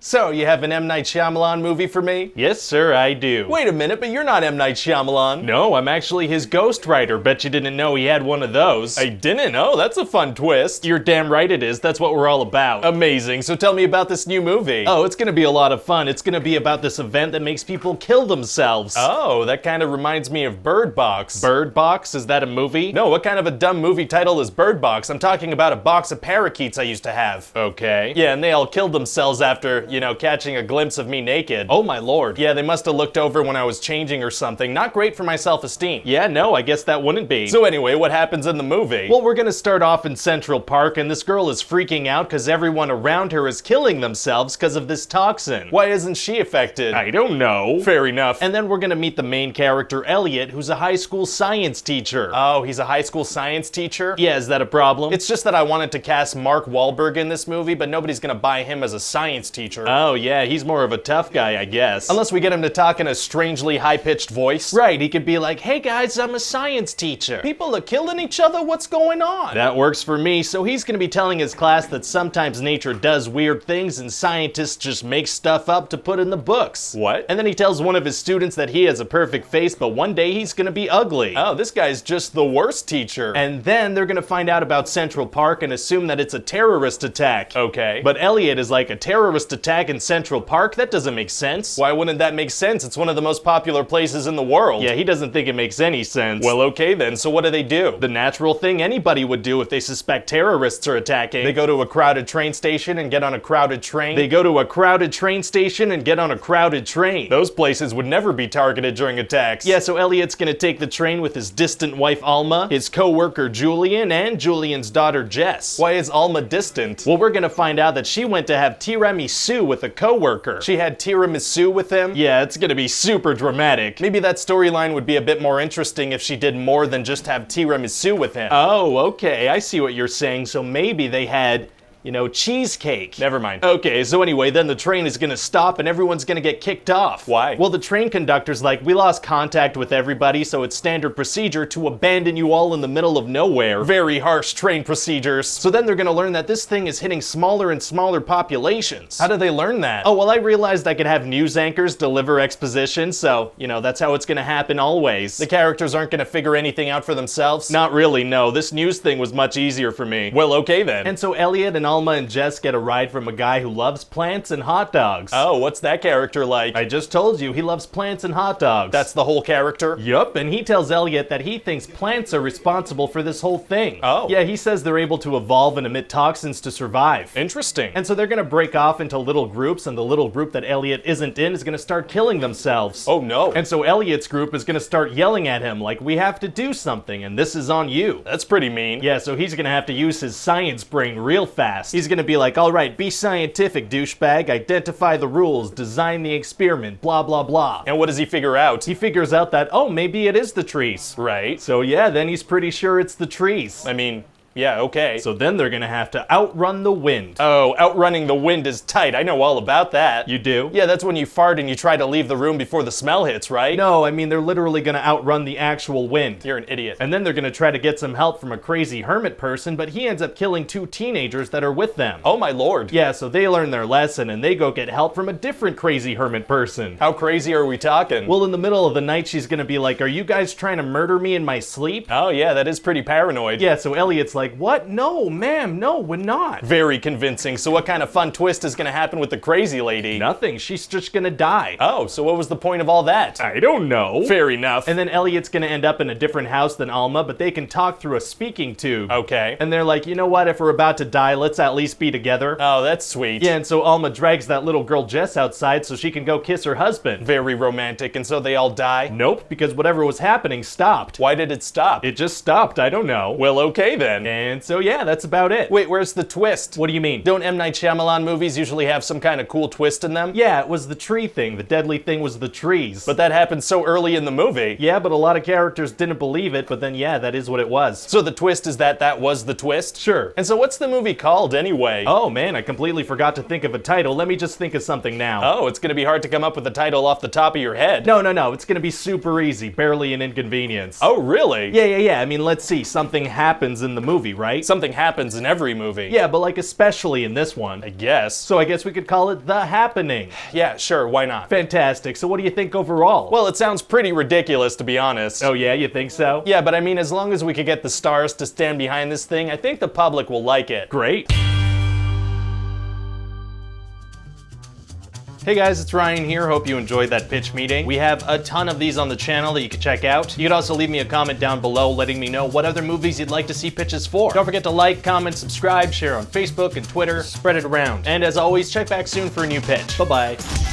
So, you have an M Night Shyamalan movie for me? Yes, sir, I do. Wait a minute, but you're not M Night Shyamalan. No, I'm actually his ghostwriter. Bet you didn't know he had one of those. I didn't know. That's a fun twist. You're damn right it is. That's what we're all about. Amazing. So tell me about this new movie. Oh, it's gonna be a lot of fun. It's gonna be about this event that makes people kill themselves. Oh, that kind of reminds me of Bird Box. Bird Box? Is that a movie? No, what kind of a dumb movie title is Bird Box? I'm talking about a box of parakeets I used to have. Okay. Yeah, and they all killed themselves after, catching a glimpse of me naked. Oh my lord. Yeah, they must have looked over when I was changing or something. Not great for my self-esteem. Yeah, no, I guess that wouldn't be. So anyway, what happens in the movie? Well, we're gonna start off in Central Park, and this girl is freaking out because everyone around her is killing themselves because of this toxin. Why isn't she affected? I don't know. Fair enough. And then we're gonna meet the main character, Elliot, who's a high school science teacher. Oh, he's a high school science teacher? Yeah, is that a problem? It's just that I wanted to cast Mark Wahlberg in this movie, but nobody's gonna buy him as a science teacher. Oh yeah, he's more of a tough guy, I guess. Unless we get him to talk in a strangely high-pitched voice. Right, he could be like, hey guys, I'm a science teacher. People are killing each other, what's going on? That works for me, so he's gonna be telling his class that sometimes nature does weird things and scientists just make stuff up to put in the books. What? And then he tells one of his students that he has a perfect face, but one day he's gonna be ugly. Oh, this guy's just the worst teacher. And then they're gonna find out about Central Park and assume that it's a terrorist attack. Okay. But Elliot is like, a terrorist attack in Central Park? That doesn't make sense. Why wouldn't that make sense? It's one of the most popular places in the world. Yeah, he doesn't think it makes any sense. Well, okay then, so what do? The natural thing anybody would do if they suspect terrorists are attacking. They go to a crowded train station and get on a crowded train. They go to a crowded train station and get on a crowded train. Those places would never be targeted during attacks. Yeah, so Elliot's gonna take the train with his distant wife Alma, his co-worker Julian, and Julian's daughter Jess. Why is Alma distant? Well, we're gonna find out that she went to have tiramisu with a co-worker. She had tiramisu with him? Yeah, it's gonna be super dramatic. Maybe that storyline would be a bit more interesting if she did more than just have tiramisu with him. Oh, okay, I see what you're saying. So maybe they had, cheesecake. Never mind. Okay, so anyway, then the train is gonna stop and everyone's gonna get kicked off. Why? Well, the train conductor's like, we lost contact with everybody, so it's standard procedure to abandon you all in the middle of nowhere. Very harsh train procedures. So then they're gonna learn that this thing is hitting smaller and smaller populations. How do they learn that? Oh, well, I realized I could have news anchors deliver exposition, so, that's how it's gonna happen always. The characters aren't gonna figure anything out for themselves? Not really, no. This news thing was much easier for me. Well, okay then. And so Elliot and Alma and Jess get a ride from a guy who loves plants and hot dogs. Oh, what's that character like? I just told you, he loves plants and hot dogs. That's the whole character? Yup, and he tells Elliot that he thinks plants are responsible for this whole thing. Oh. Yeah, he says they're able to evolve and emit toxins to survive. Interesting. And so they're gonna break off into little groups, and the little group that Elliot isn't in is gonna start killing themselves. Oh no. And so Elliot's group is gonna start yelling at him like, we have to do something, and this is on you. That's pretty mean. Yeah, so he's gonna have to use his science brain real fast. He's gonna be like, all right, be scientific, douchebag, identify the rules, design the experiment, blah, blah, blah. And what does he figure out? He figures out that, oh, maybe it is the trees. Right. So yeah, then he's pretty sure it's the trees. I mean, yeah, okay. So then they're gonna have to outrun the wind. Oh, outrunning the wind is tight. I know all about that. You do? Yeah, that's when you fart and you try to leave the room before the smell hits, right? No, I mean they're literally gonna outrun the actual wind. You're an idiot. And then they're gonna try to get some help from a crazy hermit person, but he ends up killing 2 teenagers that are with them. Oh my lord. Yeah, so they learn their lesson and they go get help from a different crazy hermit person. How crazy are we talking? Well, in the middle of the night, she's gonna be like, are you guys trying to murder me in my sleep? Oh yeah, that is pretty paranoid. Yeah, so Elliot's like, what? No, ma'am, no, we're not. Very convincing. So what kind of fun twist is gonna happen with the crazy lady? Nothing, she's just gonna die. Oh, so what was the point of all that? I don't know. Fair enough. And then Elliot's gonna end up in a different house than Alma, but they can talk through a speaking tube. Okay. And they're like, you know what, if we're about to die, let's at least be together. Oh, that's sweet. Yeah, and so Alma drags that little girl Jess outside so she can go kiss her husband. Very romantic, and so they all die? Nope, because whatever was happening stopped. Why did it stop? It just stopped, I don't know. Well, okay then. And so yeah, that's about it. Wait, where's the twist? What do you mean? Don't M Night Shyamalan movies usually have some kind of cool twist in them? Yeah, it was the tree thing. The deadly thing was the trees. But that happened so early in the movie. Yeah, but a lot of characters didn't believe it, but then yeah, that is what it was. So the twist is that that was the twist? Sure. And so what's the movie called anyway? Oh man, I completely forgot to think of a title. Let me just think of something now. Oh, it's gonna be hard to come up with a title off the top of your head. No, it's gonna be super easy. Barely an inconvenience. Oh, really? Yeah. I mean, let's see. Something happens in the movie. movie, right? Something happens in every movie. Yeah, but like especially in this one. I guess. So I guess we could call it The Happening. Yeah, sure, why not? Fantastic. So what do you think overall? Well, it sounds pretty ridiculous, to be honest. Oh yeah, you think so? Yeah, but I mean, as long as we could get the stars to stand behind this thing, I think the public will like it. Great. Hey guys, it's Ryan here. Hope you enjoyed that pitch meeting. We have a ton of these on the channel that you can check out. You could also leave me a comment down below letting me know what other movies you'd like to see pitches for. Don't forget to like, comment, subscribe, share on Facebook and Twitter, spread it around. And as always, check back soon for a new pitch. Bye-bye.